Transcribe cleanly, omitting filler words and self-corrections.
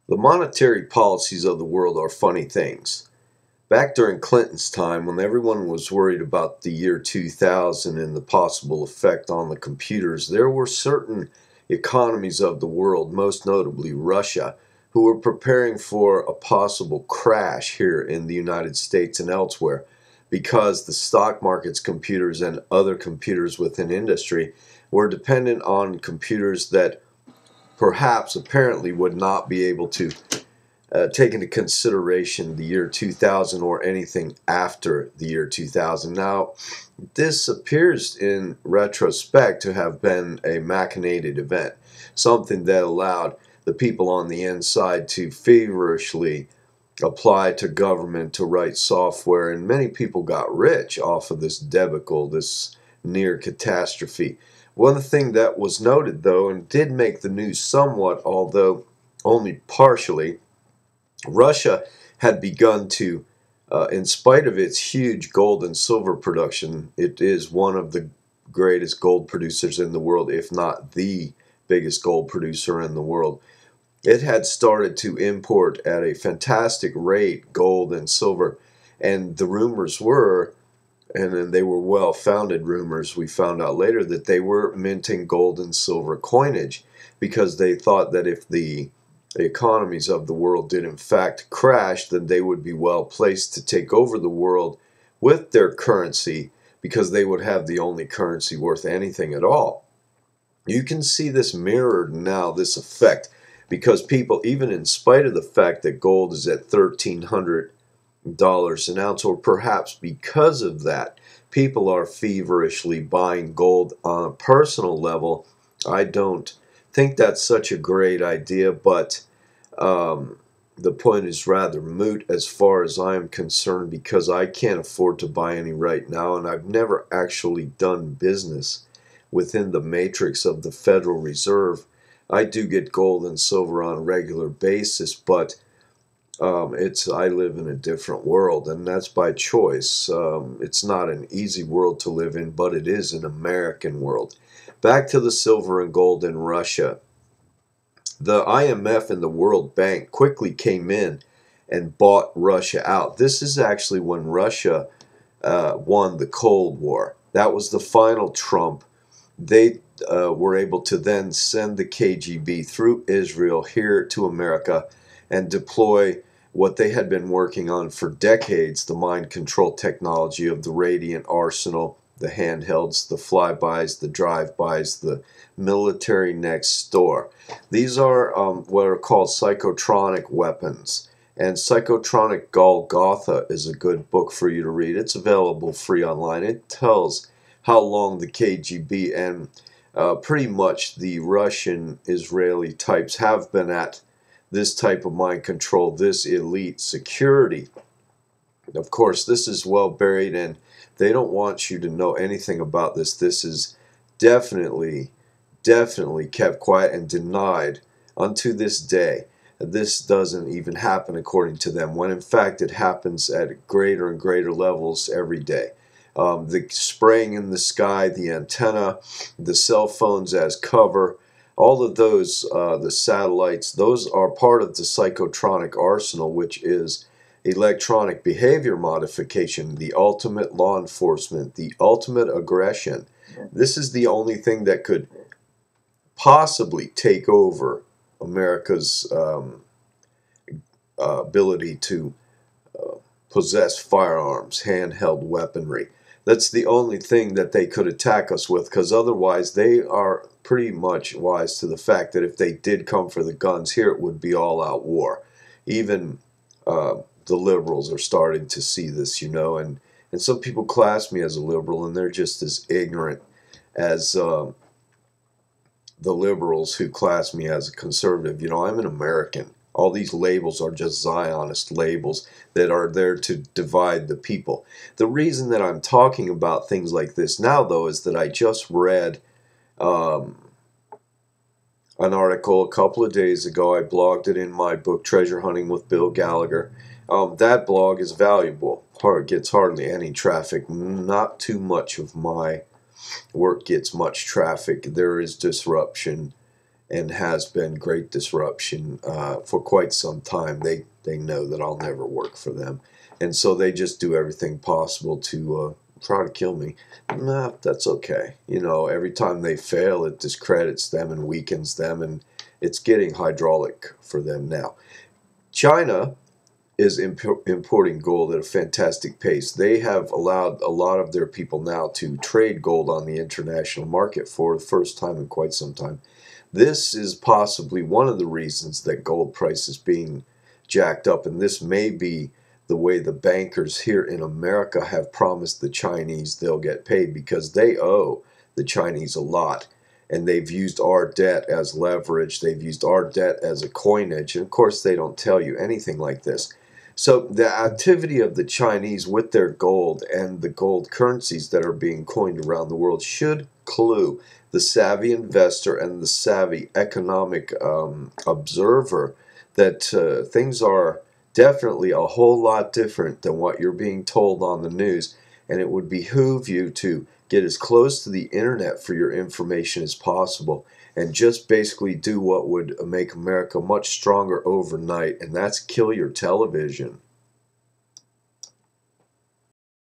The monetary policies of the world are funny things. Back during Clinton's time, when everyone was worried about the year 2000 and the possible effect on the computers, there were certain economies of the world, most notably Russia, who were preparing for a possible crash here in the United States and elsewhere because the stock market's computers and other computers within industry were dependent on computers that perhaps apparently would not be able to take into consideration the year 2000 or anything after the year 2000. Now, this appears in retrospect to have been a machinated event, something that allowed the people on the inside to feverishly apply to government to write software, and many people got rich off of this debacle, this near catastrophe. One thing that was noted, though, and did make the news somewhat, although only partially, Russia had begun to, in spite of its huge gold and silver production, it is one of the greatest gold producers in the world, if not the biggest gold producer in the world. It had started to import at a fantastic rate gold and silver, and the rumors were, and then they were well-founded rumors, we found out later, that they were minting gold and silver coinage because they thought that if the economies of the world did in fact crash, then they would be well placed to take over the world with their currency because they would have the only currency worth anything at all. You can see this mirrored now, this effect, because people, even in spite of the fact that gold is at $1,300 an ounce, or perhaps because of that, people are feverishly buying gold on a personal level. I don't think that's such a great idea, but the point is rather moot as far as I am concerned, because I can't afford to buy any right now, and I've never actually done business within the matrix of the Federal Reserve. I do get gold and silver on a regular basis, but I live in a different world, and that's by choice. It's not an easy world to live in, but it is an American world. Back to the silver and gold in Russia. The IMF and the World Bank quickly came in and bought Russia out. This is actually when Russia won the Cold War. That was the final trump. They were able to then send the KGB through Israel here to America and deploy what they had been working on for decades, the mind control technology of the Radiant Arsenal, the handhelds, the flybys, the drive-bys, the military next door. These are what are called psychotronic weapons. And Psychotronic Golgotha is a good book for you to read. It's available free online. It tells how long the KGB and pretty much the Russian Israeli types have been at this type of mind control, this elite security. Of course, this is well buried, and they don't want you to know anything about this. This is definitely kept quiet and denied unto this day. This doesn't even happen according to them, when in fact it happens at greater and greater levels every day. The spraying in the sky, the antenna, the cell phones as cover, all of those, the satellites, those are part of the psychotronic arsenal, which is electronic behavior modification, the ultimate law enforcement, the ultimate aggression. This is the only thing that could possibly take over America's ability to possess firearms, handheld weaponry. That's the only thing that they could attack us with, because otherwise they are pretty much wise to the fact that if they did come for the guns here, it would be all-out war. Even the liberals are starting to see this, and some people class me as a liberal, and they're just as ignorant as the liberals who class me as a conservative. I'm an American. All these labels are just Zionist labels that are there to divide the people. The reason that I'm talking about things like this now, though, is that I just read an article a couple of days ago. I blogged it in my book, Treasure Hunting with Bill Gallagher. That blog is valuable. It gets hardly any traffic. Not too much of my work gets much traffic. There is disruption and has been great disruption for quite some time. They know that I'll never work for them, and so they just do everything possible to try to kill me. Nah, that's okay. You know, every time they fail, it discredits them and weakens them, and it's getting hydraulic for them now. China is importing gold at a fantastic pace. They have allowed a lot of their people now to trade gold on the international market for the first time in quite some time. This is possibly one of the reasons that gold price is being jacked up, and this may be the way the bankers here in America have promised the Chinese they'll get paid, because they owe the Chinese a lot, and they've used our debt as leverage. They've used our debt as a coinage, and of course they don't tell you anything like this. So the activity of the Chinese with their gold and the gold currencies that are being coined around the world should clue the savvy investor and the savvy economic observer that things are definitely a whole lot different than what you're being told on the news, and it would behoove you to get as close to the internet for your information as possible, and just basically do what would make America much stronger overnight, and that's kill your television.